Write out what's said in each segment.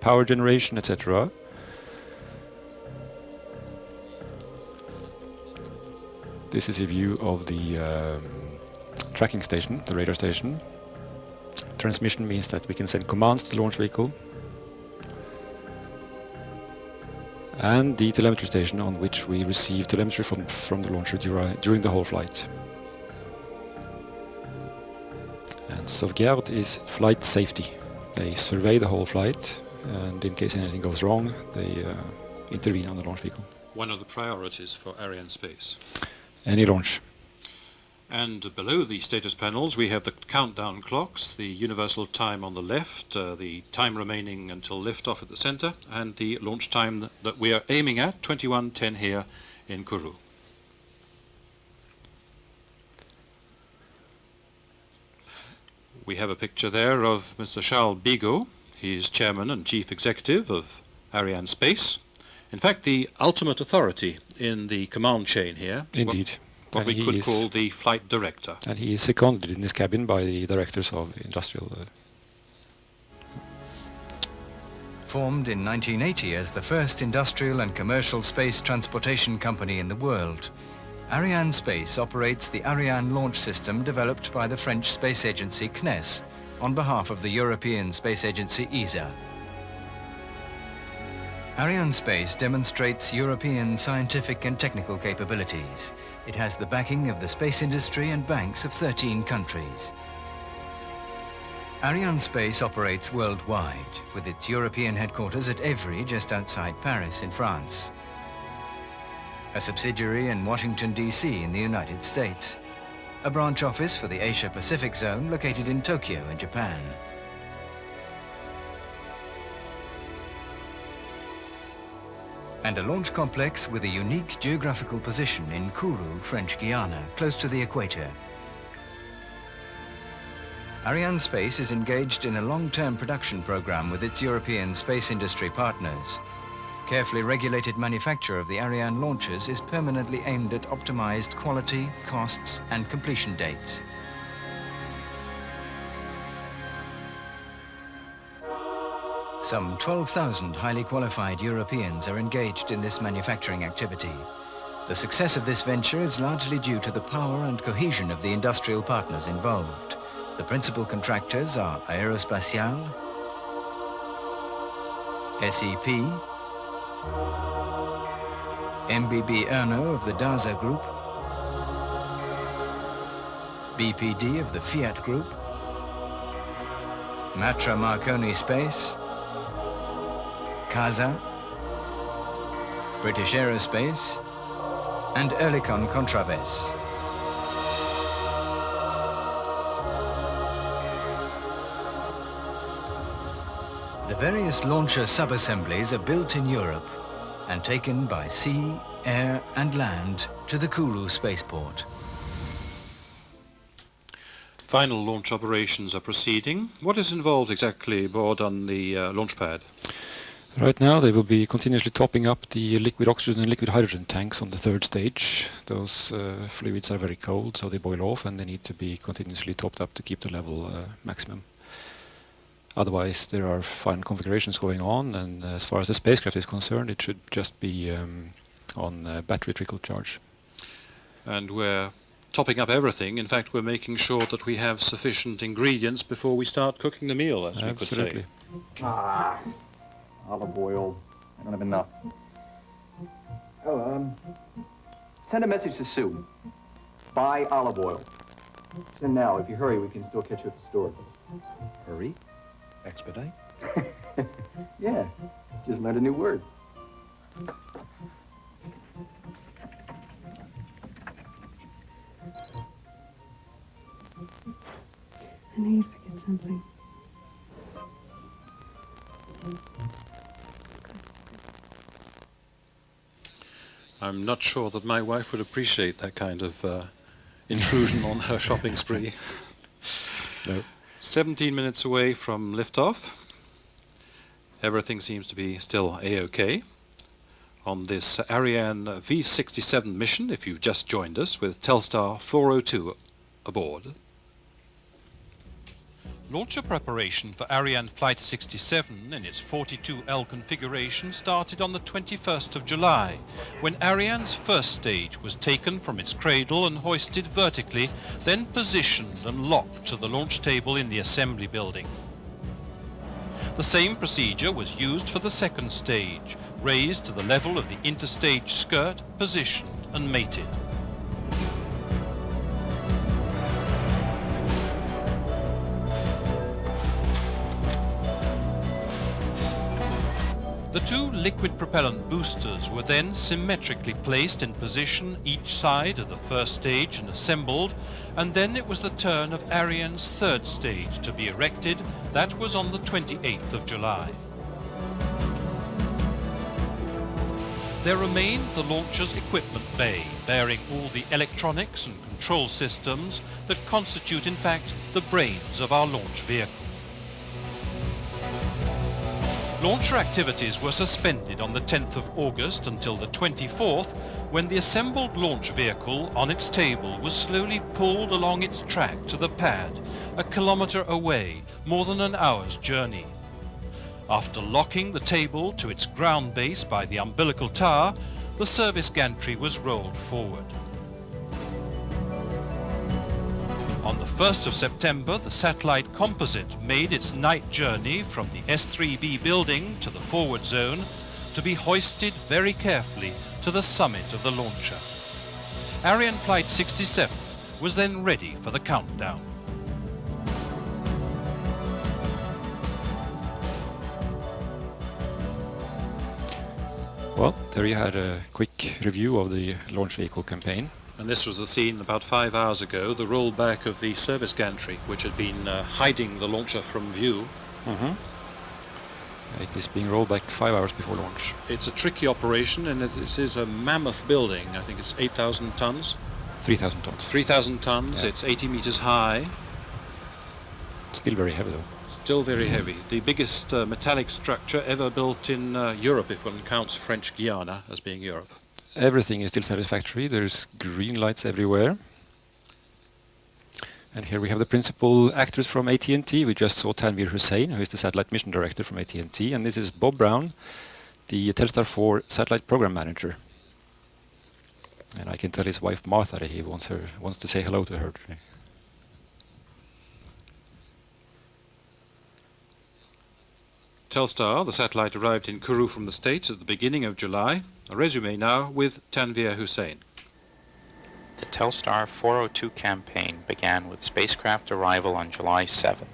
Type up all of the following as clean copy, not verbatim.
power generation, etc. This is a view of the tracking station, the radar station. Transmission means that we can send commands to the launch vehicle. And the telemetry station on which we receive telemetry from the launcher during the whole flight. And sauvegarde is flight safety. They survey the whole flight, and in case anything goes wrong, they intervene on the launch vehicle. One of the priorities for Airianespace. Any launch. And below the status panels we have the countdown clocks, the universal time on the left, the time remaining until liftoff at the center, and the launch time that we are aiming at, 21:10 here in Kourou. We have a picture there of Mr. Charles Bigot. He is chairman and chief executive of Airianespace. In fact, the ultimate authority in the command chain here. Indeed. What we could call the flight director. And he is seconded in this cabin by the directors of industrial. Formed in 1980 as the first industrial and commercial space transportation company in the world, Airianespace operates the Ariane launch system developed by the French space agency CNES on behalf of the European Space Agency ESA. Airianespace demonstrates European scientific and technical capabilities. It has the backing of the space industry and banks of 13 countries. Airianespace operates worldwide, with its European headquarters at Évry, just outside Paris in France, a subsidiary in Washington, D.C. in the United States, a branch office for the Asia-Pacific zone located in Tokyo in Japan. And a launch complex with a unique geographical position in Kourou, French Guiana, close to the equator. Airianespace is engaged in a long-term production program with its European space industry partners. Carefully regulated manufacture of the Ariane launches is permanently aimed at optimized quality, costs, and completion dates. Some 12,000 highly qualified Europeans are engaged in this manufacturing activity. The success of this venture is largely due to the power and cohesion of the industrial partners involved. The principal contractors are Aérospatiale, SEP, MBB Erno of the DASA Group, BPD of the Fiat Group, Matra Marconi Space, CASA, British Aerospace, and Oerlikon Contraves. The various launcher sub-assemblies are built in Europe and taken by sea, air and land to the Kourou spaceport. Final launch operations are proceeding. What is involved exactly aboard on the launch pad? Right now they will be continuously topping up the liquid oxygen and liquid hydrogen tanks on the third stage. Those fluids are very cold, so they boil off and they need to be continuously topped up to keep the level maximum. Otherwise there are final configurations going on, and as far as the spacecraft is concerned it should just be on battery trickle charge. And we're topping up everything. In fact, we're making sure that we have sufficient ingredients before we start cooking the meal, as we could say. Olive oil. I don't have enough. Oh, send a message to Sue. Buy olive oil. Send now. If you hurry, we can still catch you at the store. Hurry? Expedite? Yeah, just learned a new word. I knew you'd forget something. I'm not sure that my wife would appreciate that kind of intrusion on her shopping spree. No. 17 minutes away from liftoff. Everything seems to be still A-OK on this Ariane V67 mission, if you've just joined us, with Telstar 402 aboard. Launcher preparation for Ariane Flight 67 in its 42L configuration started on the 21st of July, when Ariane's first stage was taken from its cradle and hoisted vertically, then positioned and locked to the launch table in the assembly building. The same procedure was used for the second stage, raised to the level of the interstage skirt, positioned and mated. The two liquid propellant boosters were then symmetrically placed in position each side of the first stage and assembled, and then it was the turn of Ariane's third stage to be erected. That was on the 28th of July. There remained the launcher's equipment bay, bearing all the electronics and control systems that constitute, in fact, the brains of our launch vehicle. Launcher activities were suspended on the 10th of August until the 24th, when the assembled launch vehicle on its table was slowly pulled along its track to the pad, a kilometre away, more than an hour's journey. After locking the table to its ground base by the umbilical tower, the service gantry was rolled forward. On the 1st of September, the satellite composite made its night journey from the S3B building to the forward zone to be hoisted very carefully to the summit of the launcher. Ariane Flight 67 was then ready for the countdown. Well, there you had a quick review of the launch vehicle campaign. And this was the scene about 5 hours ago, the rollback of the service gantry, which had been hiding the launcher from view. It is being rolled back 5 hours before launch. It's a tricky operation, and it is a mammoth building. I think it's 8,000 tons. 3,000 tons. 3,000 tons, Yeah. It's 80 meters high. Still very heavy though. Still very heavy. The biggest metallic structure ever built in Europe, if one counts French Guiana as being Europe. Everything is still satisfactory. There's green lights everywhere. And here we have the principal actors from AT&T. We just saw Tanvir Hussain, who is the satellite mission director from AT&T, and this is Bob Brown, the Telstar 4 satellite program manager. And I can tell his wife Martha that he wants to say hello to her today. Telstar, the satellite, arrived in Kourou from the States at the beginning of July. A resume now with Tanvir Hussain. The Telstar 402 campaign began with spacecraft arrival on July 7th.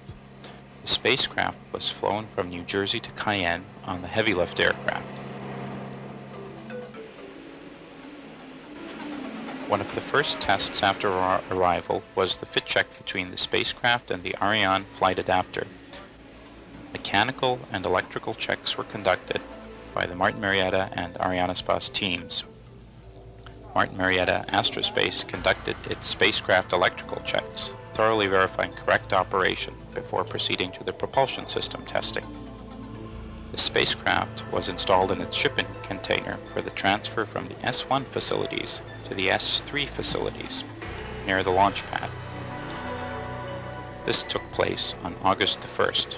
The spacecraft was flown from New Jersey to Cayenne on the heavy lift aircraft. One of the first tests after arrival was the fit check between the spacecraft and the Ariane flight adapter. Mechanical and electrical checks were conducted by the Martin Marietta and Airianepsace teams. Martin Marietta Astrospace conducted its spacecraft electrical checks, thoroughly verifying correct operation before proceeding to the propulsion system testing. The spacecraft was installed in its shipping container for the transfer from the S1 facilities to the S3 facilities near the launch pad. This took place on August the 1st.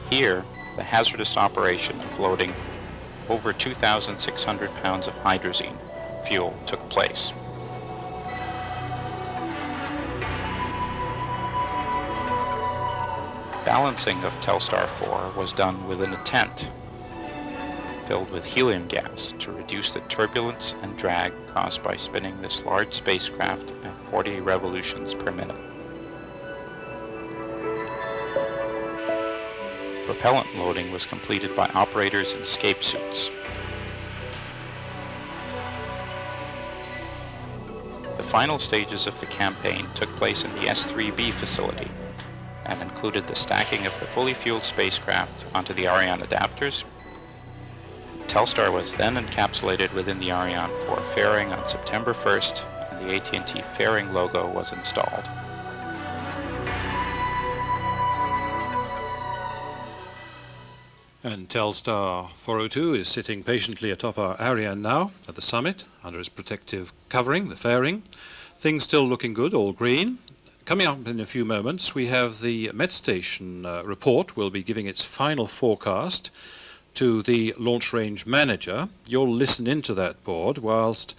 Here, the hazardous operation of loading over 2,600 pounds of hydrazine fuel took place. Balancing of Telstar 4 was done within a tent filled with helium gas to reduce the turbulence and drag caused by spinning this large spacecraft at 40 revolutions per minute. Propellant loading was completed by operators in escape suits. The final stages of the campaign took place in the S3B facility and included the stacking of the fully fueled spacecraft onto the Ariane adapters. Telstar was then encapsulated within the Ariane 4 fairing on September 1st, and the AT&T fairing logo was installed. And Telstar 402 is sitting patiently atop our Ariane now at the summit under its protective covering, the fairing. Things still looking good, all green. Coming up in a few moments, we have the Met Station report. Will be giving its final forecast to the launch range manager. You'll listen into that board whilst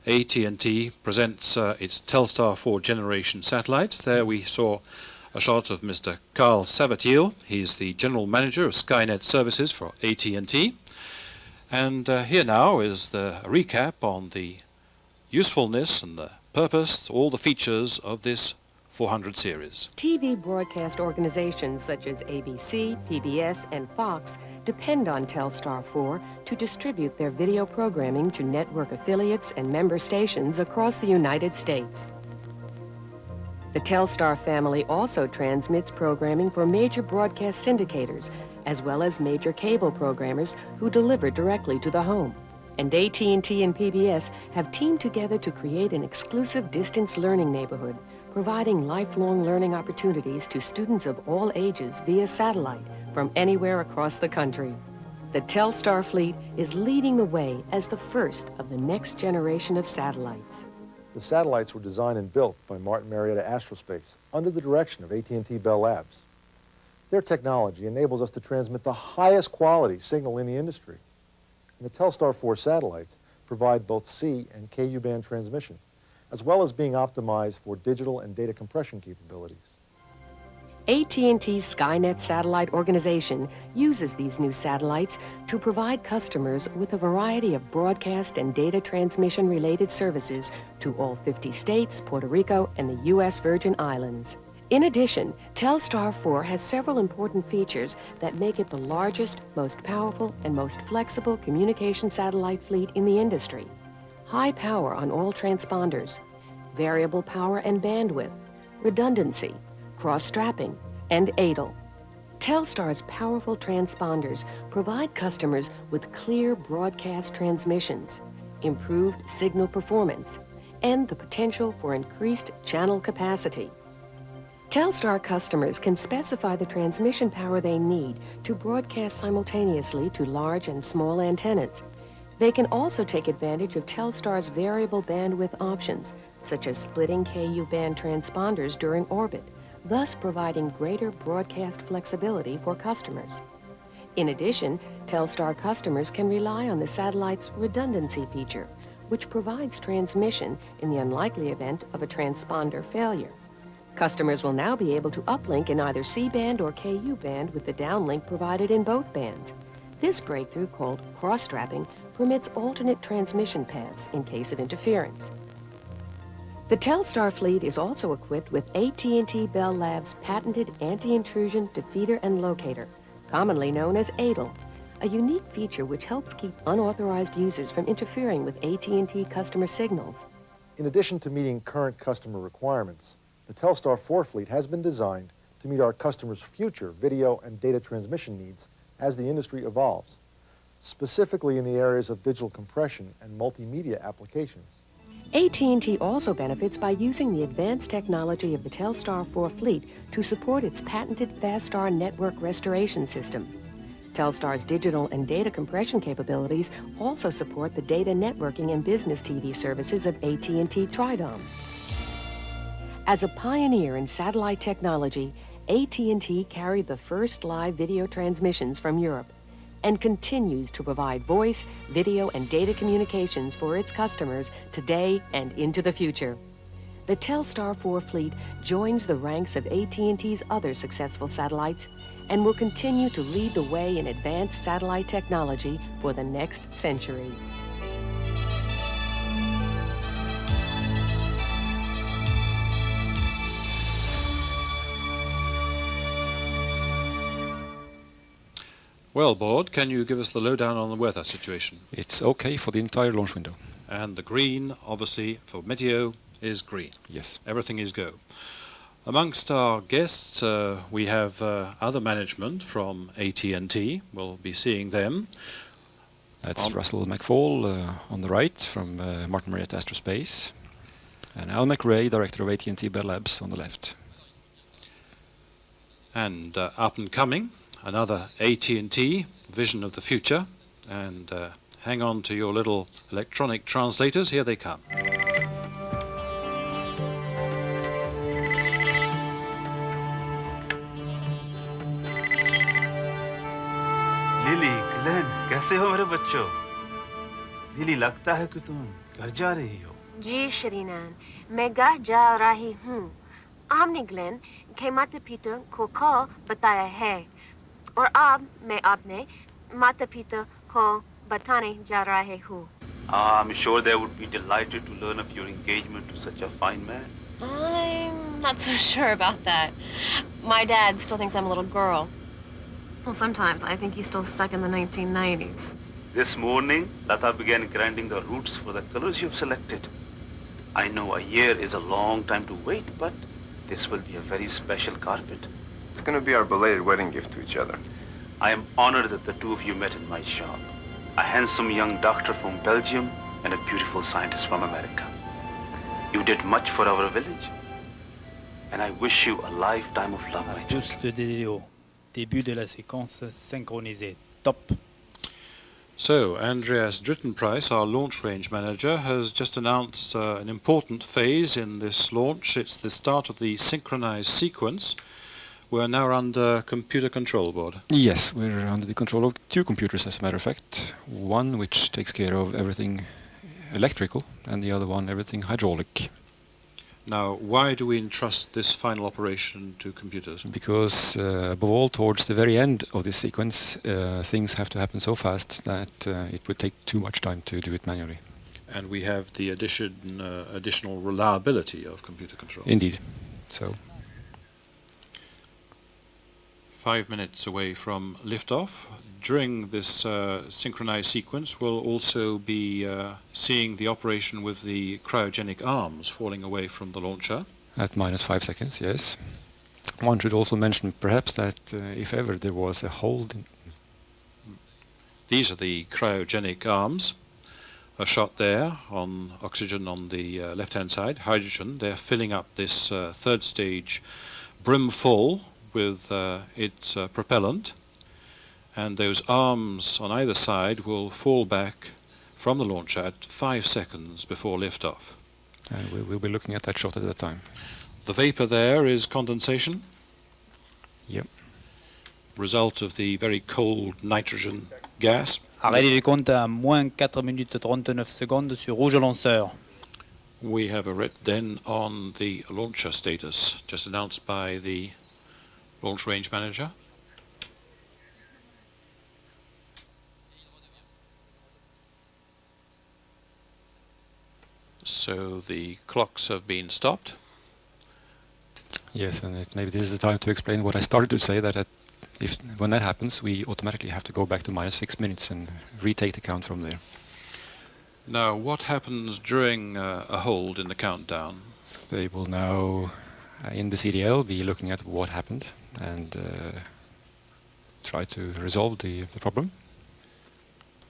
AT&T presents its Telstar 4 generation satellite. There we saw a shot of Mr. Carl Savatiel. He's the General Manager of Skynet Services for AT&T. And here now is the recap on the usefulness and the purpose, all the features of this 400 series. TV broadcast organizations such as ABC, PBS, and Fox depend on Telstar 4 to distribute their video programming to network affiliates and member stations across the United States. The Telstar family also transmits programming for major broadcast syndicators, as well as major cable programmers who deliver directly to the home. And AT&T and PBS have teamed together to create an exclusive distance learning neighborhood, providing lifelong learning opportunities to students of all ages via satellite from anywhere across the country. The Telstar fleet is leading the way as the first of the next generation of satellites. The satellites were designed and built by Martin Marietta Aerospace under the direction of AT&T Bell Labs. Their technology enables us to transmit the highest quality signal in the industry. And the Telstar 4 satellites provide both C and KU band transmission, as well as being optimized for digital and data compression capabilities. AT&T's Skynet satellite organization uses these new satellites to provide customers with a variety of broadcast and data transmission related services to all 50 states, Puerto Rico, and the U.S. Virgin Islands. In addition, Telstar 4 has several important features that make it the largest, most powerful, and most flexible communication satellite fleet in the industry. High power on all transponders, variable power and bandwidth, redundancy, cross-strapping, and ADL. Telstar's powerful transponders provide customers with clear broadcast transmissions, improved signal performance, and the potential for increased channel capacity. Telstar customers can specify the transmission power they need to broadcast simultaneously to large and small antennas. They can also take advantage of Telstar's variable bandwidth options, such as splitting KU band transponders during orbit, thus providing greater broadcast flexibility for customers. In addition, Telstar customers can rely on the satellite's redundancy feature, which provides transmission in the unlikely event of a transponder failure. Customers will now be able to uplink in either C-band or KU band with the downlink provided in both bands. This breakthrough, called cross-strapping, permits alternate transmission paths in case of interference. The Telstar fleet is also equipped with AT&T Bell Labs' patented anti-intrusion defeater and locator, commonly known as ADL, a unique feature which helps keep unauthorized users from interfering with AT&T customer signals. In addition to meeting current customer requirements, the Telstar 4 fleet has been designed to meet our customers' future video and data transmission needs as the industry evolves, specifically in the areas of digital compression and multimedia applications. AT&T also benefits by using the advanced technology of the Telstar 4 fleet to support its patented FastStar network restoration system. Telstar's digital and data compression capabilities also support the data networking and business TV services of AT&T Tridom. As a pioneer in satellite technology, AT&T carried the first live video transmissions from Europe and continues to provide voice, video, and data communications for its customers today and into the future. The Telstar 4 fleet joins the ranks of AT&T's other successful satellites and will continue to lead the way in advanced satellite technology for the next century. Well, Board, can you give us the lowdown on the weather situation? It's okay for the entire launch window. And the green, obviously, for Meteo is green. Yes. Everything is go. Amongst our guests, we have other management from AT&T. We'll be seeing them. That's Russell McFall on the right from Martin Marietta Aerospace, and Al McRae, director of AT&T Bell Labs, on the left. And up and coming, another AT&T vision of the future. And hang on to your little electronic translators. Here they come. Lily, Glenn, कैसे हो मेरे बच्चों? Lily, लगता है कि तुम घर जा रही हो। जी शरीनान, मैं घर जा रही हूँ। हमने ग्लेन के माता पिता को कल बताया है और अब मैं अपने माता पिता को बताने जा रही हूँ। I'm sure they would be delighted to learn of your engagement to such a fine man. I'm not so sure about that. My dad still thinks I'm a little girl. Well, sometimes I think he's still stuck in the 1990s. This morning, Lata began grinding the roots for the colors you've selected. I know a year is a long time to wait, but this will be a very special carpet. It's going to be our belated wedding gift to each other. I am honored that the two of you met in my shop. A handsome young doctor from Belgium and a beautiful scientist from America. You did much for our village, and I wish you a lifetime of love, my Tous de DDO. Début de la séquence synchronisée. Top. So, Andreas Drittenprice, our launch range manager, has just announced an important phase in this launch. It's the start of the synchronized sequence. We're now under computer control, Board. Yes, we're under the control of two computers, as a matter of fact. One which takes care of everything electrical, and the other one everything hydraulic. Now, why do we entrust this final operation to computers? Because above all, towards the very end of this sequence, things have to happen so fast that it would take too much time to do it manually. And we have the additional reliability of computer control. Indeed. So 5 minutes away from liftoff. During this synchronized sequence, we'll also be seeing the operation with the cryogenic arms falling away from the launcher. At -5 seconds, yes. One should also mention perhaps that if ever there was a hold in... These are the cryogenic arms. A shot there on oxygen on the left-hand side, hydrogen. They're filling up this third stage brim full with its propellant, and those arms on either side will fall back from the launcher at 5 seconds before liftoff. And we'll be looking at that shot at that time. The vapor there is condensation. Yep. Result of the very cold nitrogen gas. Arrêt du compte à moins 4 minutes 39 secondes sur rouge au lanceur. We have a red then on the launcher status, just announced by the launch range manager. So the clocks have been stopped. Yes, and maybe this is the time to explain what I started to say, that when that happens, we automatically have to go back to -6 minutes and retake the count from there. Now, what happens during a hold in the countdown? They will now, in the CDL, be looking at what happened and try to resolve the problem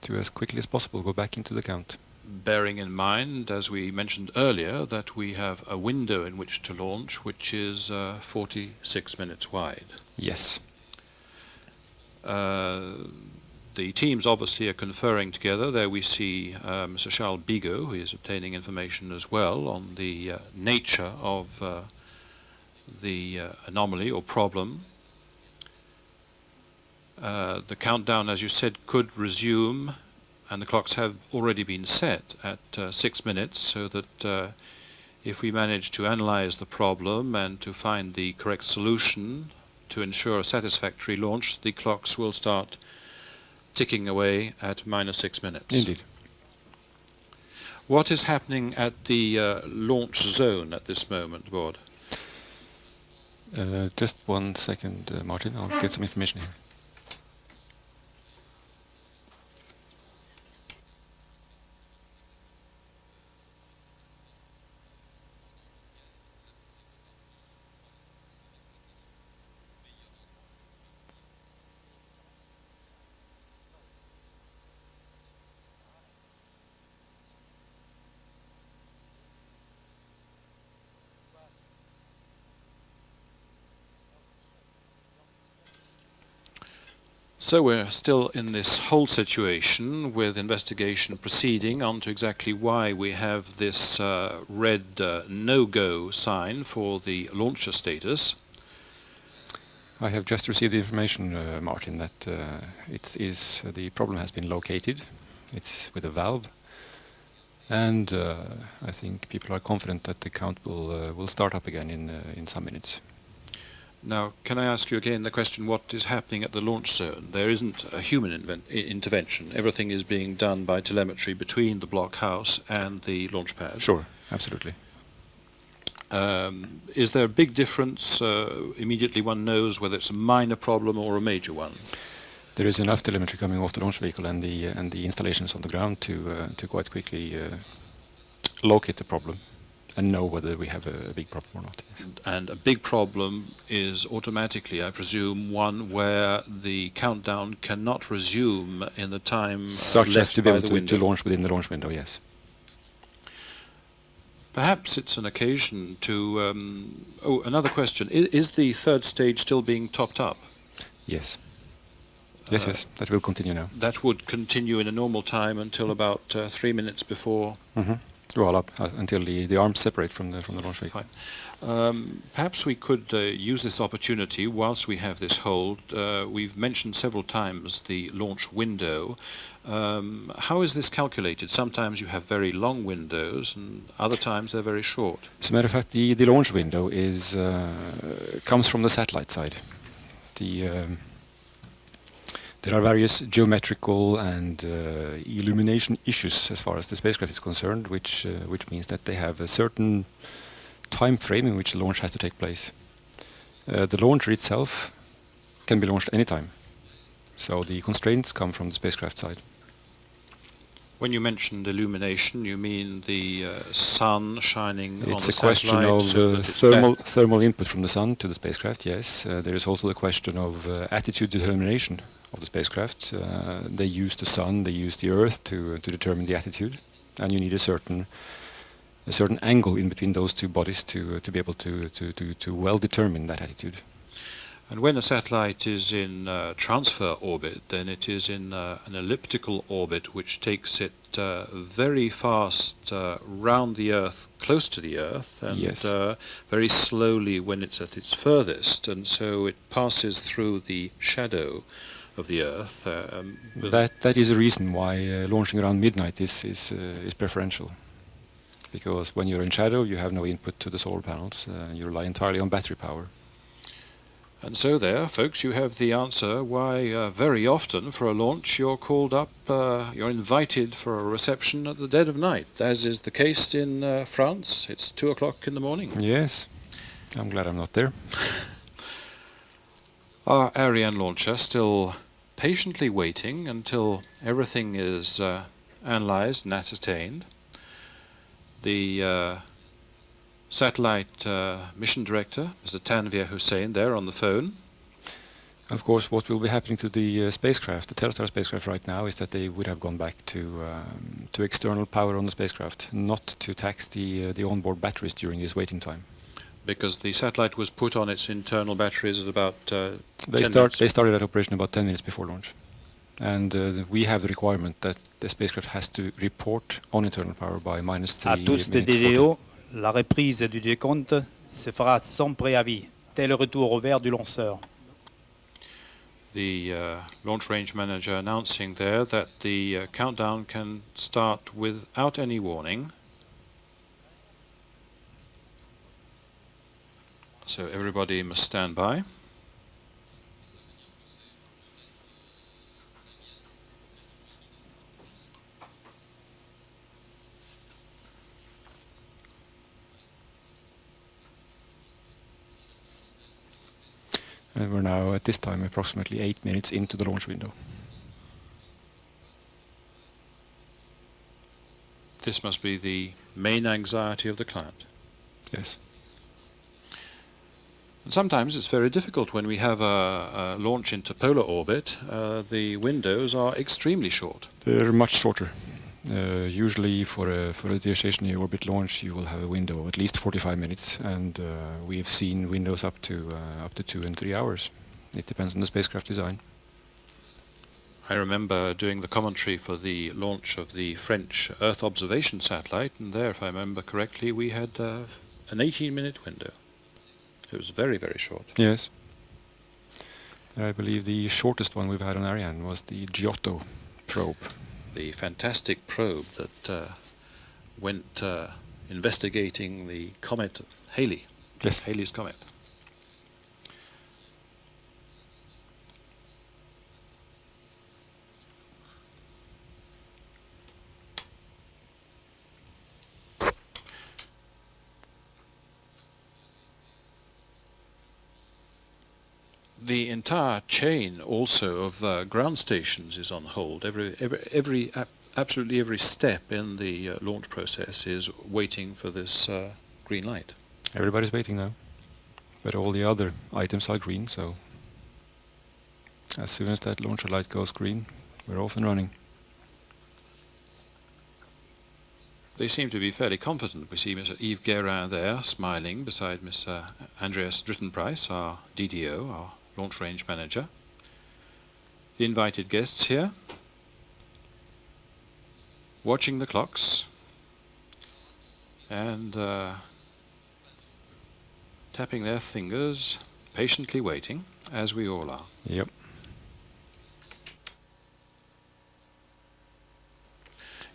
to, as quickly as possible, go back into the count. Bearing in mind, as we mentioned earlier, that we have a window in which to launch, which is 46 minutes wide. Yes. The teams obviously are conferring together. There we see Mr. Charles Bigot, who is obtaining information as well on the nature of the anomaly or problem. The countdown, as you said, could resume, and the clocks have already been set at 6 minutes, so that if we manage to analyze the problem and to find the correct solution to ensure a satisfactory launch, the clocks will start ticking away at -6 minutes. Indeed. What is happening at the launch zone at this moment, Board? Just 1 second, Martin. I'll get some information here. So we're still in this whole situation with investigation proceeding on to exactly why we have this red no-go sign for the launcher status. I have just received the information, Martin, that the problem has been located. It's with a valve, and I think people are confident that the count will start up again in some minutes. Now, can I ask you again the question, what is happening at the launch zone? There isn't a human intervention. Everything is being done by telemetry between the blockhouse and the launch pad. Sure, absolutely. Is there a big difference? Immediately one knows whether it's a minor problem or a major one. There is enough telemetry coming off the launch vehicle and the installations on the ground to quite quickly locate the problem and know whether we have a big problem or not. Yes. And a big problem is automatically, I presume, one where the countdown cannot resume in the time such left as to be by able the window. to launch within the launch window, yes. Perhaps it's an occasion to... another question. Is the third stage still being topped up? Yes. Yes, that will continue now. That would continue in a normal time until about 3 minutes before... Mm-hmm. Well, up until the arms separate from the launch vehicle. Fine. Perhaps we could use this opportunity whilst we have this hold. We've mentioned several times the launch window. How is this calculated? Sometimes you have very long windows, and other times they're very short. As a matter of fact, the launch window comes from the satellite side. There are various geometrical and illumination issues as far as the spacecraft is concerned, which means that they have a certain time frame in which the launch has to take place. The launcher itself can be launched anytime, so the constraints come from the spacecraft side. When you mentioned illumination, you mean the sun shining on the satellite? It's a question of thermal input from the sun to the spacecraft, yes. There is also the question of attitude determination of the spacecraft. They use the sun, they use the Earth to determine the attitude, and you need a certain angle in between those two bodies to be able to well determine that attitude. And when a satellite is in transfer orbit, then it is in an elliptical orbit which takes it very fast round the Earth, close to the Earth, and yes. Very slowly when it's at its furthest, and so it passes through the shadow of the Earth. That is a reason why launching around midnight is preferential, because when you're in shadow you have no input to the solar panels. You rely entirely on battery power. And so there, folks, you have the answer why very often for a launch you're called up, you're invited for a reception at the dead of night, as is the case in France. It's 2 o'clock in the morning. Yes, I'm glad I'm not there. Our Ariane launcher still patiently waiting until everything is analyzed and ascertained. The satellite mission director, Mr. Tanvir Hussain, there on the phone. Of course, what will be happening to the spacecraft, the Telstar spacecraft right now, is that they would have gone back to external power on the spacecraft, not to tax the onboard batteries during this waiting time. Because the satellite was put on its internal batteries at about 10 minutes. They started that operation about 10 minutes before launch. And we have the requirement that the spacecraft has to report on internal power by -3 À tous de minutes. DVO, la reprise du décompte se fera sans préavis, dès le retour au vert du lanceur. The launch range manager announcing there that the countdown can start without any warning. So everybody must stand by. And we're now at this time approximately 8 minutes into the launch window. This must be the main anxiety of the client. Yes. And sometimes it's very difficult when we have a launch into polar orbit. The windows are extremely short. They're much shorter. Usually for a geostationary orbit launch you will have a window of at least 45 minutes, and we have seen windows up to 2 and 3 hours. It depends on the spacecraft design. I remember doing the commentary for the launch of the French Earth observation satellite, and there, if I remember correctly, we had an 18-minute window. It was very, very short. Yes. I believe the shortest one we've had on Ariane was the Giotto probe. The fantastic probe that went investigating the comet Halley. Yes. Halley's comet. The entire chain also of ground stations is on hold. Absolutely every step in the launch process is waiting for this green light. Everybody's waiting now. But all the other items are green, so as soon as that launcher light goes green, we're off and running. They seem to be fairly confident. We see Mr. Yves Guérin there, smiling, beside Mr. Andreas Drittenprice, our DDO, our launch range manager. The invited guests here, watching the clocks and tapping their fingers, patiently waiting, as we all are. Yep.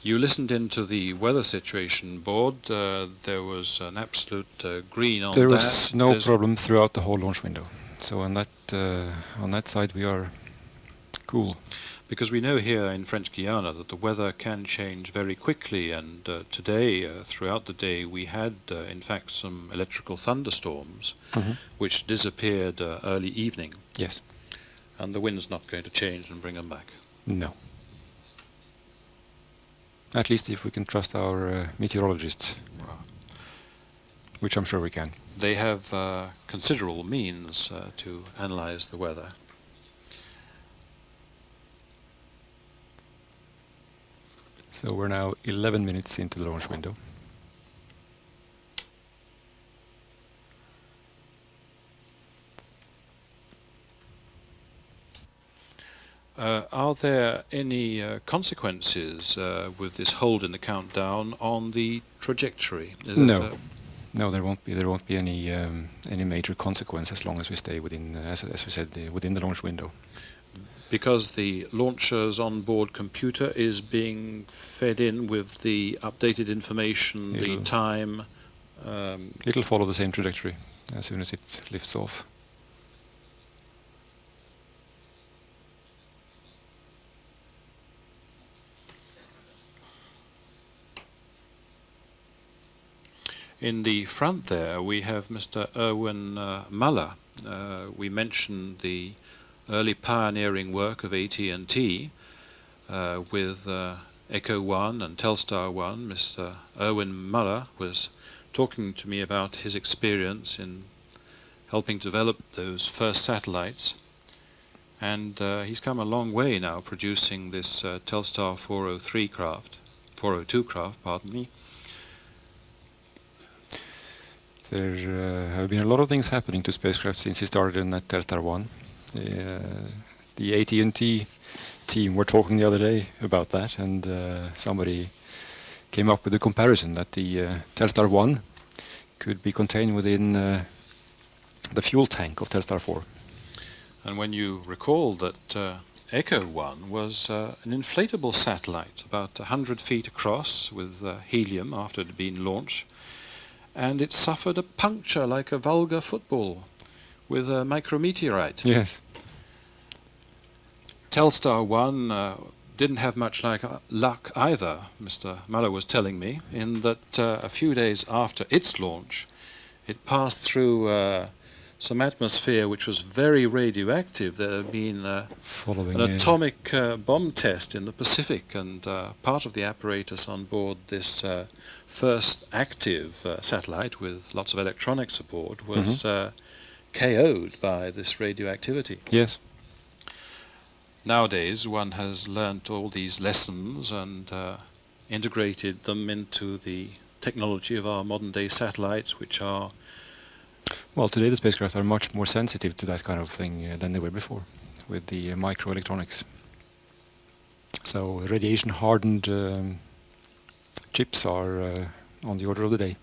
You listened into the weather situation board. There was an absolute green on that. There was no problem throughout the whole launch window. So on that side we are cool. Because we know here in French Guiana that the weather can change very quickly, and today, throughout the day, we had in fact some electrical thunderstorms which disappeared early evening. Yes. And the wind's not going to change and bring them back. No. At least if we can trust our meteorologists, which I'm sure we can. They have considerable means to analyze the weather. So we're now 11 minutes into the launch window. Are there any consequences with this hold in the countdown on the trajectory? No. No, there won't be. There won't be any major consequence as long as we stay within, as we said, within the launch window. Because the launcher's onboard computer is being fed in with the updated information, the time. It'll follow the same trajectory as soon as it lifts off. In the front there, we have Mr. Erwin Muller. We mentioned the early pioneering work of AT&T with Echo 1 and Telstar 1. Mr. Erwin Muller was talking to me about his experience in helping develop those first satellites. And he's come a long way now producing this Telstar 402 craft, pardon me. There have been a lot of things happening to spacecraft since he started in that Telstar 1. The AT&T team were talking the other day about that, and somebody came up with a comparison that the Telstar 1 could be contained within the fuel tank of Telstar 4. And when you recall that Echo 1 was an inflatable satellite, about 100 feet across, with helium after it had been launched, and it suffered a puncture like a vulgar football with a micrometeorite. Yes. Telstar 1 didn't have much luck either, Mr. Muller was telling me, in that a few days after its launch, it passed through some atmosphere which was very radioactive. There had been an atomic bomb test in the Pacific, and part of the apparatus on board this first active satellite with lots of electronic support was KO'd by this radioactivity. Yes. Nowadays, one has learnt all these lessons and integrated them into the technology of our modern-day satellites, which are... Well, today the spacecraft are much more sensitive to that kind of thing than they were before, with the microelectronics. So radiation-hardened chips are on the order of the day.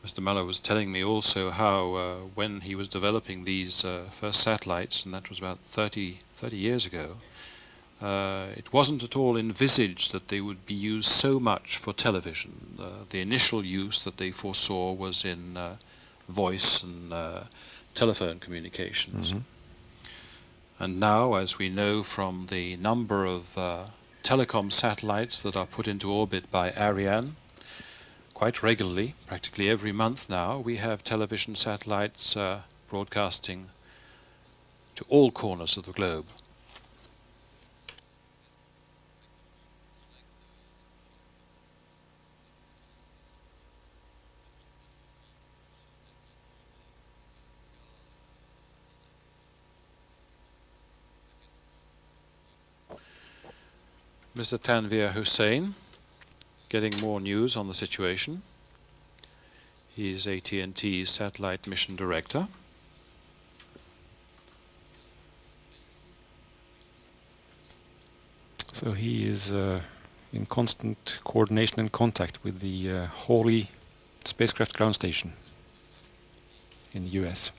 Mr. Muller was telling me also how when he was developing these first satellites, and that was about 30 years ago, it wasn't at all envisaged that they would be used so much for television. The initial use that they foresaw was in voice and telephone communications. Mm-hmm. And now, as we know from the number of telecom satellites that are put into orbit by Ariane, quite regularly, practically every month now, we have television satellites broadcasting to all corners of the globe. Mr. Tanvir Hussain, getting more news on the situation. He's AT&T's Satellite Mission Director. So he is in constant coordination and contact with the Hawley spacecraft ground station in the US.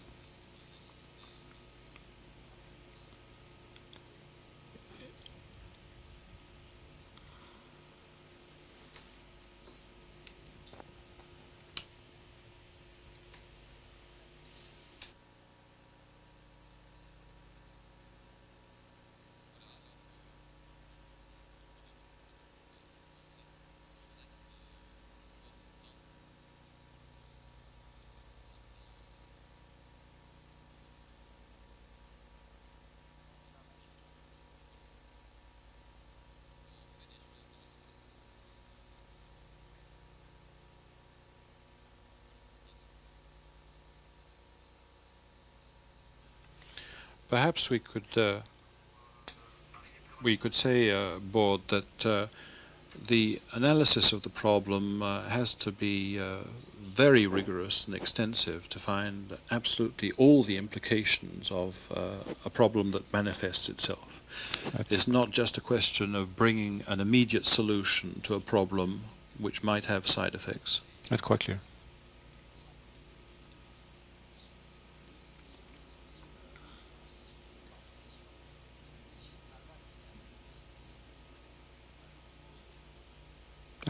Perhaps we could say, Board, that the analysis of the problem has to be very rigorous and extensive to find absolutely all the implications of a problem that manifests itself. It's not just a question of bringing an immediate solution to a problem which might have side effects. That's quite clear.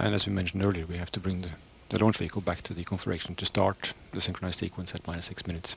And as we mentioned earlier, we have to bring the launch vehicle back to the configuration to start the synchronized sequence at -6 minutes.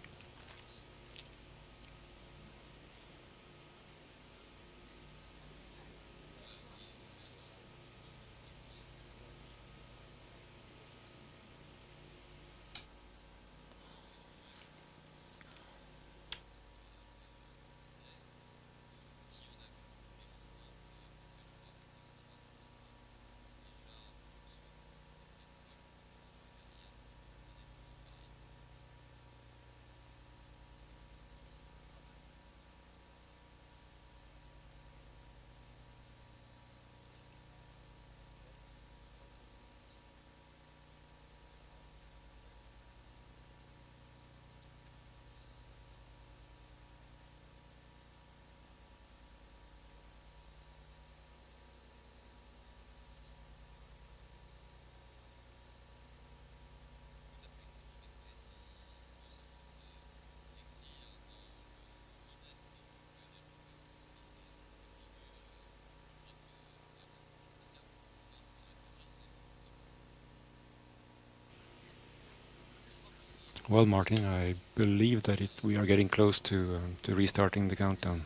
Well, Martin, I believe that we are getting close to restarting the countdown.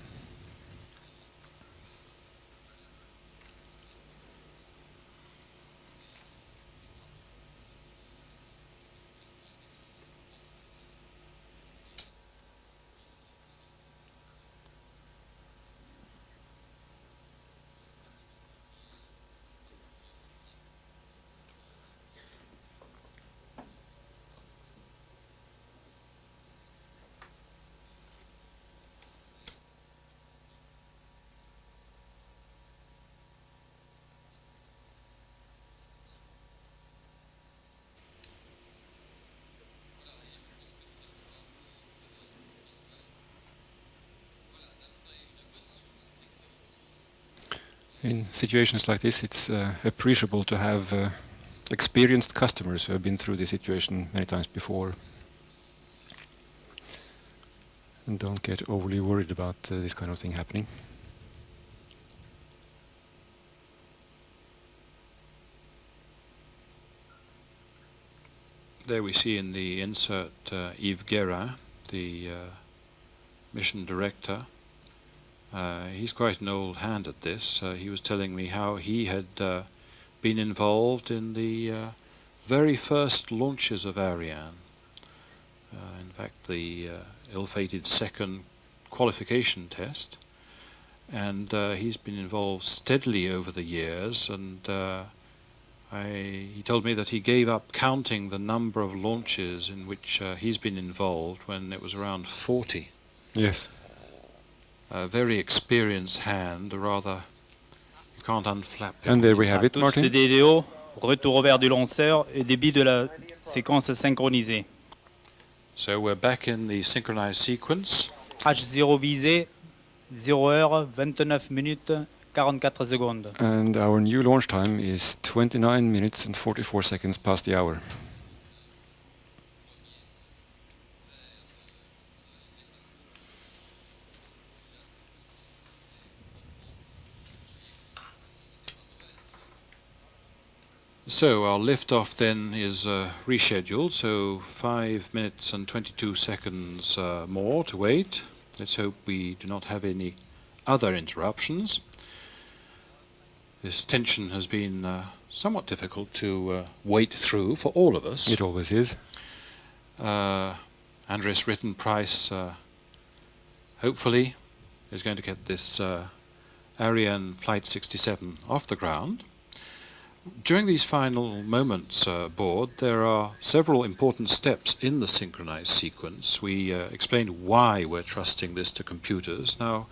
In situations like this, it's appreciable to have experienced customers who have been through this situation many times before and don't get overly worried about this kind of thing happening. There we see in the insert Yves Guérin, the mission director. He's quite an old hand at this. He was telling me how he had been involved in the very first launches of Ariane. In fact, the ill-fated second qualification test. And he's been involved steadily over the years, and he told me that he gave up counting the number of launches in which he's been involved when it was around 40. Yes. A very experienced hand, rather, you can't unflap him. And there we have it, Tous Martin. de DDO, retour au vert du lanceur et début de la séquence synchronisée. So we're back in the synchronized sequence. H0 visé, 0 heure, 29 minutes, 44 secondes. And our new launch time is 29 minutes and 44 seconds past the hour. So our liftoff then is rescheduled, so 5 minutes and 22 seconds more to wait. Let's hope we do not have any other interruptions. This tension has been somewhat difficult to wait through for all of us. It always is. Andres Rittenprice hopefully is going to get this Ariane Flight 67 off the ground. During these final moments aboard, there are several important steps in the synchronized sequence. We explained why we're trusting this to computers. Now,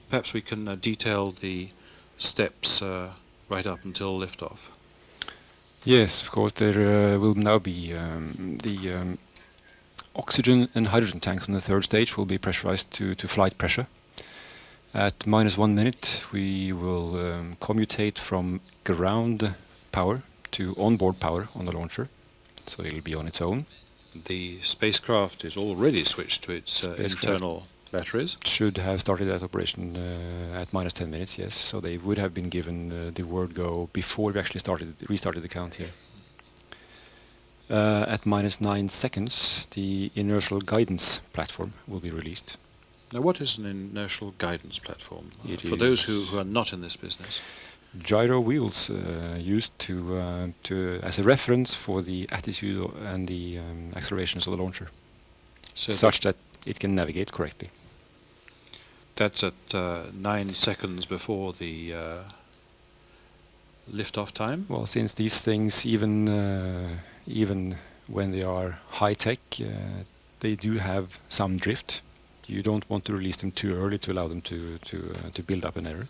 perhaps we can detail the steps right up until liftoff. Yes, of course, there will now be the oxygen and hydrogen tanks on the third stage will be pressurized to flight pressure. At -1 minute, we will commutate from ground power to onboard power on the launcher, so it'll be on its own. The spacecraft is already switched to its internal batteries. Should have started that operation at -10 minutes, yes, so they would have been given the word go before we actually restarted the count here. At -9 seconds, the inertial guidance platform will be released. Now, what is an inertial guidance platform? For It those is who are not in this business. gyro wheels used as a reference for the attitude and the accelerations of the launcher, So such that it can navigate correctly. That's at 9 seconds before the liftoff time. Well, since these things, even when they are high tech, they do have some drift. You don't want to release them too early to allow them to build up an error.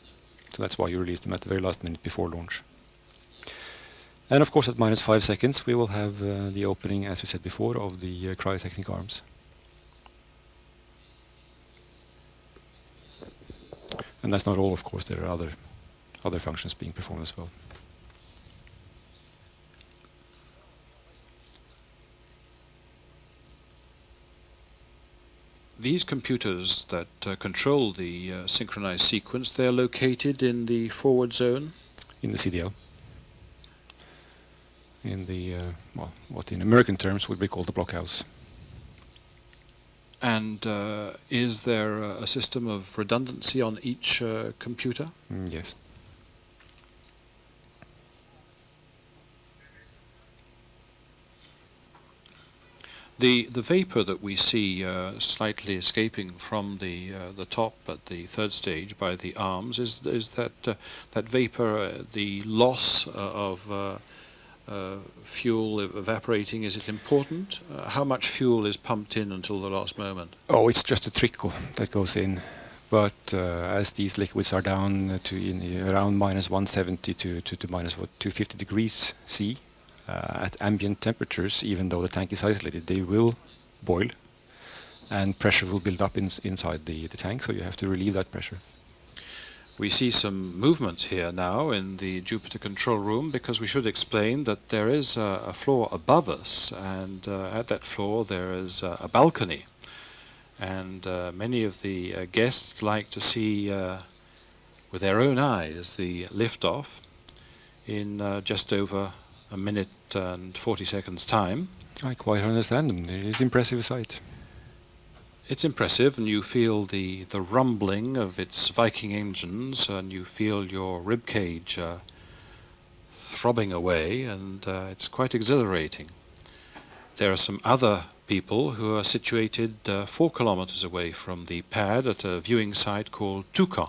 So that's why you release them at the very last minute before launch. And of course, at -5 seconds, we will have the opening, as we said before, of the cryotechnic arms. And that's not all, of course. There are other functions being performed as well. These computers that control the synchronized sequence, they're located in the forward zone? In the CDL. In the, what in American terms would be called the blockhouse. And is there a system of redundancy on each computer? Yes. The vapor that we see slightly escaping from the top at the third stage by the arms, is that vapor the loss of fuel evaporating? Is it important? How much fuel is pumped in until the last moment? Oh, it's just a trickle that goes in. But as these liquids are down to around -170 to -250 degrees C, at ambient temperatures, even though the tank is isolated, they will boil, and pressure will build up inside the tank, so you have to relieve that pressure. We see some movement here now in the Jupiter control room, because we should explain that there is a floor above us, and at that floor there is a balcony. And many of the guests like to see with their own eyes the liftoff in just over a minute and 40 seconds time. I quite understand them. It is impressive sight. It's impressive, and you feel the rumbling of its Viking engines, and you feel your rib cage throbbing away, and it's quite exhilarating. There are some other people who are situated 4 kilometers away from the pad at a viewing site called Toucan.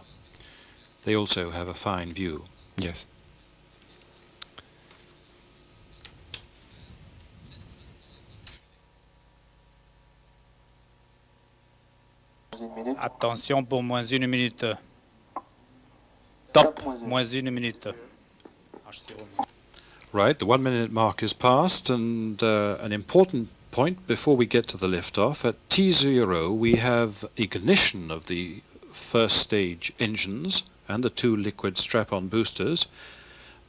They also have a fine view. Yes. Attention pour moins 1 minute. Top, moins 1 minute. Right, the 1 minute mark is passed, and an important point before we get to the liftoff, at TVRO we have ignition of the first stage engines and the 2 liquid strap-on boosters,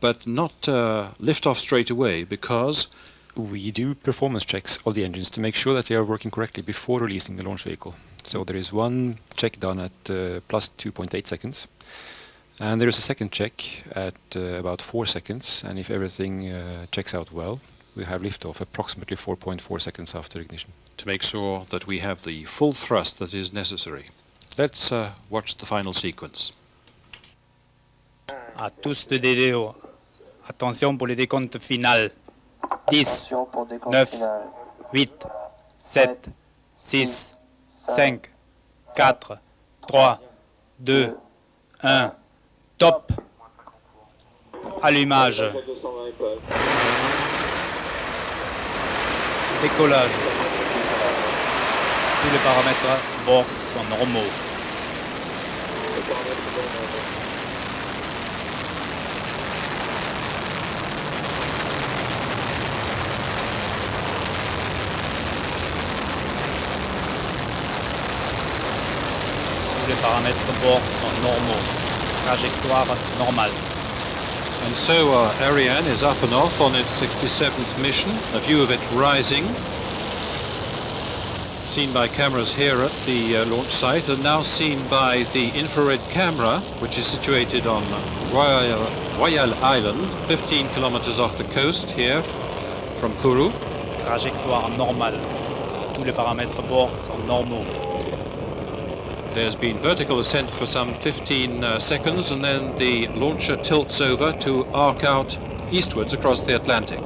but not liftoff straight away, because we do performance checks of the engines to make sure that they are working correctly before releasing the launch vehicle. So there is one check done at plus 2.8 seconds, and there is a second check at about 4 seconds, and if everything checks out well, we have liftoff approximately 4.4 seconds after ignition. To make sure that we have the full thrust that is necessary. Let's watch the final sequence. À tous de DDO. Attention pour le décompte final. 10, 9, 8, 7, 6, 5, 4, 3, 2, 1. Top. Allumage. Décollage. Tous les paramètres bord sont normaux. Tous les paramètres bord sont normaux. Trajectoire normale. And so Ariane is up and off on its 67th mission, a view of it rising, seen by cameras here at the launch site, and now seen by the infrared camera, which is situated on Royal Island, 15 kilometers off the coast here from Kourou. Trajectoire normale. Tous les paramètres bord sont normaux. There's been vertical ascent for some 15 seconds, and then the launcher tilts over to arc out eastwards across the Atlantic.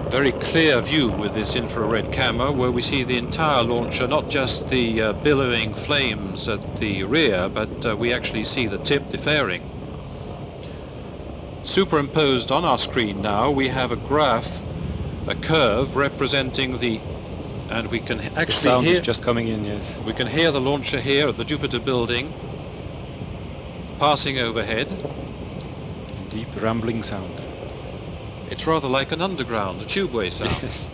Very clear view with this infrared camera, where we see the entire launcher, not just the billowing flames at the rear, but we actually see the tip, the fairing. Superimposed on our screen now, we have a graph, a curve representing the, and we can actually the sound hear, is just coming in, yes. we can hear the launcher here at the Jupiter building passing overhead. A deep rumbling sound. It's rather like an underground, a tubeway sound. Yes.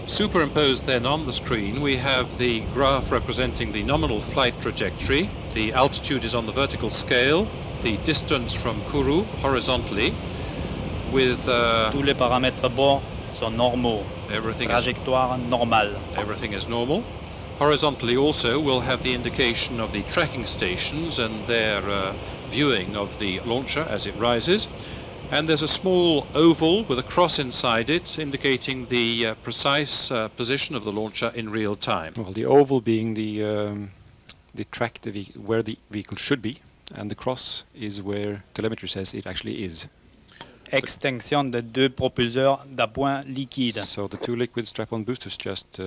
Superimposed then on the screen, we have the graph representing the nominal flight trajectory. The altitude is on the vertical scale, the distance from Kourou horizontally, with tous les paramètres bord sont normaux. Trajectoire normale. Everything is normal. Horizontally also we'll have the indication of the tracking stations and their viewing of the launcher as it rises. And there's a small oval with a cross inside it indicating the precise position of the launcher in real time. Well, the oval being the track where the vehicle should be, and the cross is where telemetry says it actually is. Extinction de 2 propulseurs d'appoint liquide. So the 2 liquid strap-on boosters just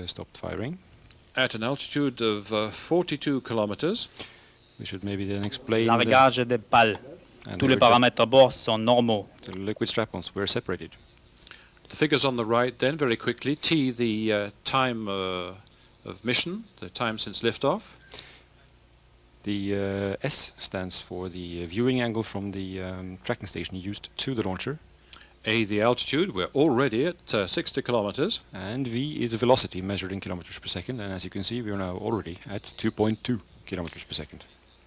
stopped firing. At an altitude of 42 kilometers. We should maybe then explain... Largage des pales. Tous les paramètres bord sont normaux. The liquid strap-ons were separated. The figures on the right then, very quickly. T, the time of mission, the time since liftoff. The S stands for the viewing angle from the tracking station used to the launcher. A, the altitude. We're already at 60 kilometers. And V is the velocity measured in kilometers per second. And as you can see, we are now already at 2.2 kilometers per second.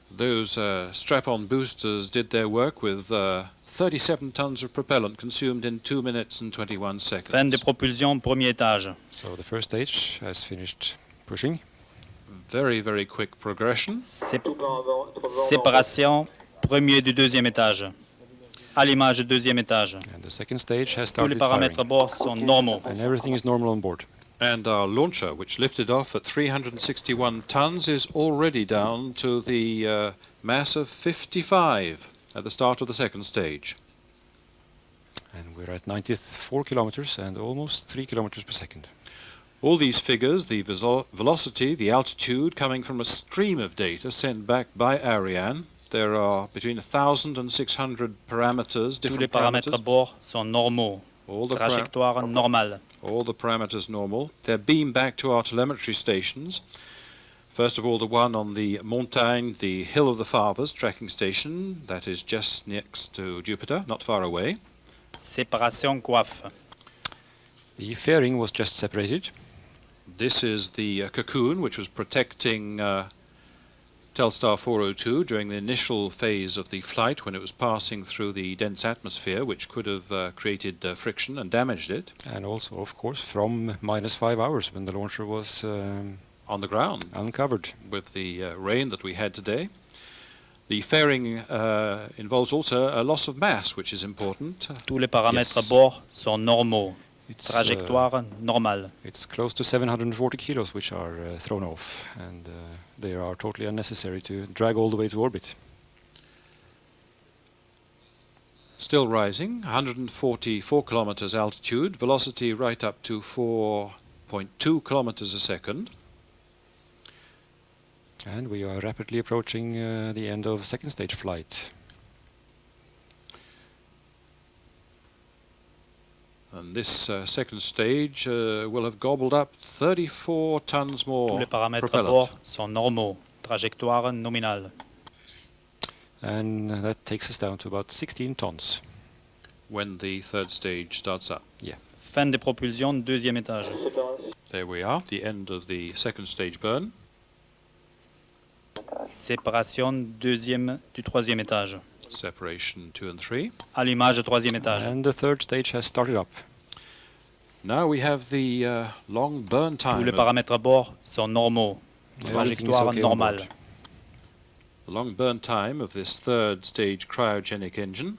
Those strap-on boosters did their work with 37 tons of propellant consumed in 2 minutes and 21 seconds. Fin de propulsion, premier étage. So the first stage has finished pushing. Very, very quick progression. Séparation, premier du deuxième étage. Allumage du deuxième étage. And the second stage has Tous les started paramètres firing. à bord sont normaux. And everything is normal on board. And our launcher, which lifted off at 361 tons, is already down to the mass of 55 at the start of the second stage. And we're at 94 kilometers and almost 3 kilometers per second. All these figures, the velocity, the altitude, coming from a stream of data sent back by Ariane. There are between 1,000 and 600 parameters, Tous les different paramètres à parameters. bord sont normaux. All the, Trajectoire normale. all the parameters normal. They're beamed back to our telemetry stations. First of all, the one on the Montagne, the Hill of the Fathers tracking station. That is just next to Jupiter, not far away. Séparation coiffe. The fairing was just separated. This is the cocoon which was protecting Telstar 402 during the initial phase of the flight when it was passing through the dense atmosphere, which could have created friction and damaged it. And also, of course, from -5 hours when the launcher was on the ground, uncovered. With the rain that we had today. The fairing involves also a loss of mass, which is important. Tous les paramètres à Yes. bord sont normaux. It's, Trajectoire normale. It's close to 740 kilos which are thrown off, and they are totally unnecessary to drag all the way to orbit. Still rising, 144 kilometers altitude, velocity right up to 4.2 kilometers a second. And we are rapidly approaching the end of second stage flight. And this second stage will have gobbled up 34 tons Tous more les paramètres à propellant. bord sont normaux. Trajectoire nominale. And that takes us down to about 16 tons. When the third stage starts up. Yeah. Fin de propulsion, deuxième étage. There we are, the end of the second stage burn. Séparation deuxième du troisième étage. Separation 2 and 3. Allumage troisième étage. And the third stage has started up. Now we have the long burn time. Tous les of paramètres à bord sont normaux. Everything is Trajectoire okay on normale. board. the long burn time of this third stage cryogenic engine.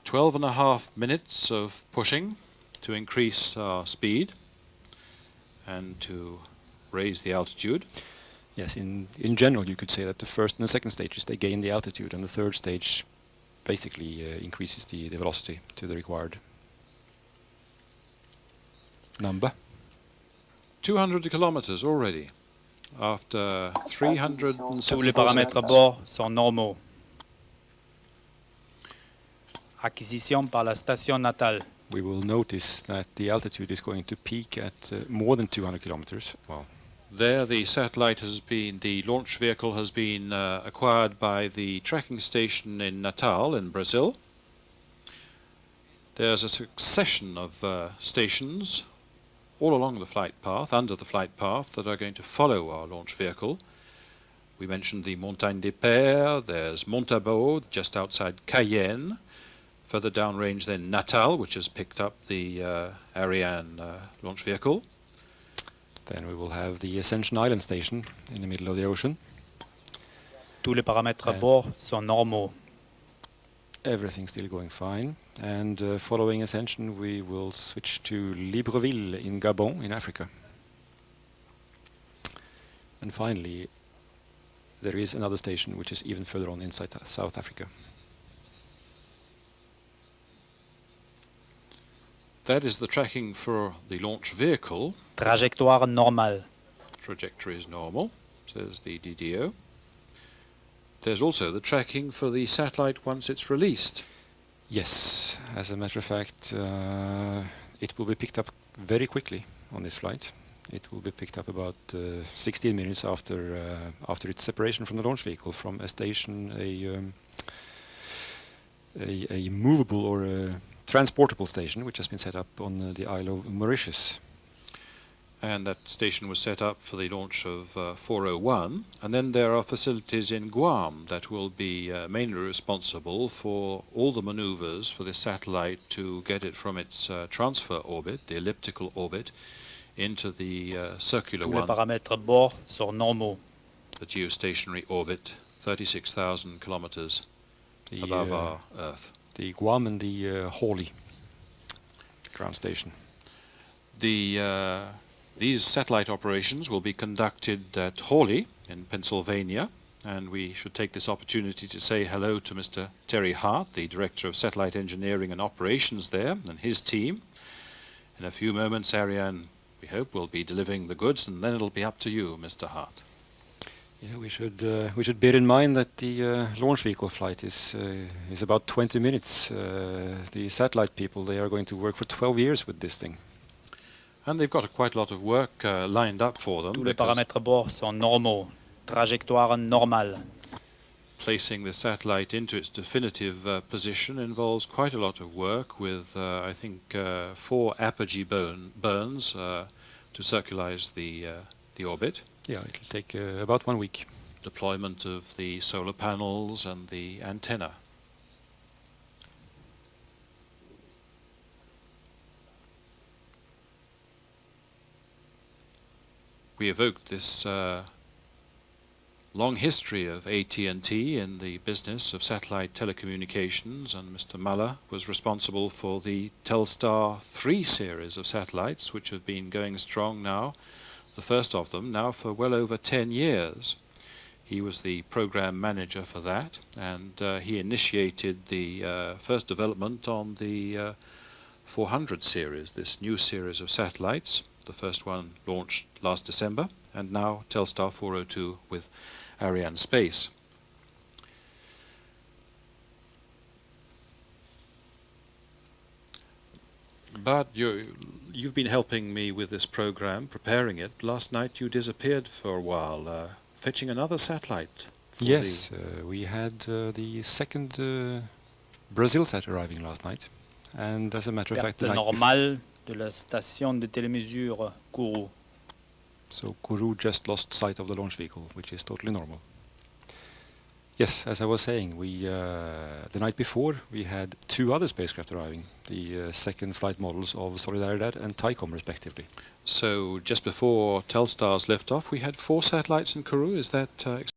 12.5 minutes of pushing to increase our speed and to raise the altitude. Yes, in general you could say that the first and the second stages they gain the altitude, and the third stage basically increases the velocity to the required number. 200 kilometers already after 374 Tous les paramètres à bord sont normaux. Acquisition par la station natale. We will notice that the altitude is going to peak at more than 200 kilometers. Well, there the satellite has been, the launch vehicle has been acquired by the tracking station in Natal in Brazil. There's a succession of stations all along the flight path, under the flight path, that are going to follow our launch vehicle. We mentioned the Montagne des Pères, there's Montabaur, just outside Cayenne. Further downrange then Natal, which has picked up the Ariane launch vehicle. then we will have the Ascension Island station in the middle of the ocean. Tous les paramètres à bord sont normaux. Everything's still going fine. And following Ascension, we will switch to Libreville in Gabon, in Africa. And finally, there is another station which is even further on inside South Africa. That is the tracking for the launch vehicle. Trajectoire normale. Trajectory is normal, says the DDO. There's also the tracking for the satellite once it's released. Yes, as a matter of fact, it will be picked up very quickly on this flight. It will be picked up about 16 minutes after its separation from the launch vehicle, from a station, a movable or a transportable station, which has been set up on the Isle of Mauritius. And that station was set up for the launch of 401. And then there are facilities in Guam that will be mainly responsible for all the maneuvers for this satellite to get it from its transfer orbit, the elliptical orbit, into the circular Tous les one, paramètres à bord sont normaux. the geostationary orbit, 36,000 kilometers above our Earth. The Guam and the Hawley ground station. These satellite operations will be conducted at Hawley in Pennsylvania, and we should take this opportunity to say hello to Mr. Terry Hart, the Director of Satellite Engineering and Operations there, and his team. In a few moments, Ariane, we hope, will be delivering the goods, and then it'll be up to you, Mr. Hart. Yeah, we should bear in mind that the launch vehicle flight is about 20 minutes. The satellite people, they are going to work for 12 years with this thing. And they've got quite a lot of work lined up for them. Tous les paramètres à bord sont normaux. Trajectoire normale. Placing the satellite into its definitive position involves quite a lot of work with, I think, 4 apogee burns to circularize the orbit. Yeah, it'll take about 1 week. Deployment of the solar panels and the antenna. We evoked this long history of AT&T in the business of satellite telecommunications, and Mr. Muller was responsible for the Telstar 3 series of satellites, which have been going strong now, the first of them now for well over 10 years. He was the program manager for that, and he initiated the first development on the 400 series, this new series of satellites. The first one launched last December, and now Telstar 402 with Airianepsace. But you've been helping me with this program, preparing it. Last night you disappeared for a while, fetching another satellite. Yes, we had the second Brazil sat arriving last night, and as a matter of fact, the Perte night normale de la station de télémesure Kourou. So Kourou just lost sight of the launch vehicle, which is totally normal. Yes, as I was saying, the night before we had 2 other spacecraft arriving, the second flight models of Solidaridad and Taicom respectively. So just before Telstar's liftoff, we had 4 satellites in Kourou. Is that